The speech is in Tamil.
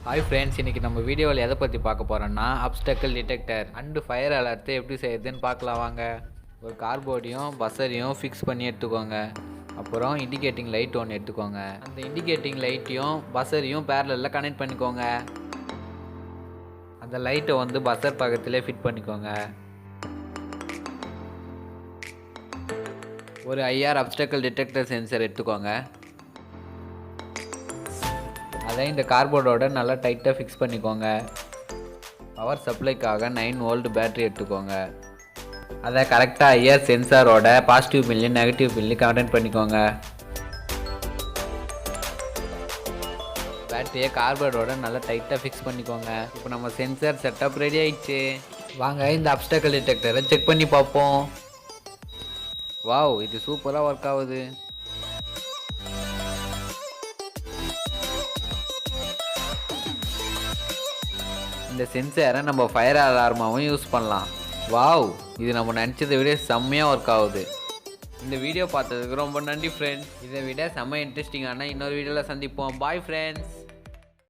ஹாய் ஃப்ரெண்ட்ஸ், இன்றைக்கி நம்ம வீடியோவில் எதை பற்றி பார்க்க போகிறோன்னா அப்டக்கல் டிடெக்டர் அண்டு ஃபயர் அலர்ட்டு எப்படி செய்யுதுன்னு பார்க்கலாம் வாங்க. ஒரு கார்போர்டையும் பஸ்ஸரையும் ஃபிக்ஸ் பண்ணி எடுத்துக்கோங்க. அப்புறம் இண்டிகேட்டிங் லைட் ஒன்று எடுத்துக்கோங்க. அந்த இண்டிகேட்டிங் லைட்டையும் பஸ்ஸரையும் பேரலில் கனெக்ட் பண்ணிக்கோங்க. அந்த லைட்டை வந்து பஸ்ஸர் பக்கத்திலே ஃபிட் பண்ணிக்கோங்க. ஒரு ஐஆர் அப்டக்கல் டிடெக்டர் சென்சர் எடுத்துக்கோங்க. அதை இந்த கார்போர்டோட நல்லா டைட்டாக ஃபிக்ஸ் பண்ணிக்கோங்க. பவர் சப்ளைக்காக 9 வோல்ட் பேட்டரி எடுத்துக்கோங்க. அதை கரெக்டாக ஐஆர் சென்சாரோட பாசிட்டிவ் பின்லையும் நெகட்டிவ் பின்லையும் கனெக்ட் பண்ணிக்கோங்க. பேட்டரியை கார்போர்டோட நல்லா டைட்டாக ஃபிக்ஸ் பண்ணிக்கோங்க. இப்போ நம்ம சென்சார் செட்டப் ரெடி ஆயிடுச்சு. வாங்க இந்த அப்டக்கல் டிடெக்டரை செக் பண்ணி பார்ப்போம். வாவ், இது சூப்பராக ஒர்க் ஆகுது. இந்த சென்சாரை நம்ம ஃபயர் அலார்மாவும் யூஸ் பண்ணலாம். வாவ், இது நம்ம நினச்சதை விட செம்மையாக ஒர்க் ஆகுது. இந்த வீடியோ பார்த்ததுக்கு ரொம்ப நன்றி ஃப்ரெண்ட்ஸ். இதை விட செம்ம இன்ட்ரெஸ்டிங்கான இன்னொரு வீடியோவில் சந்திப்போம். Bye friends.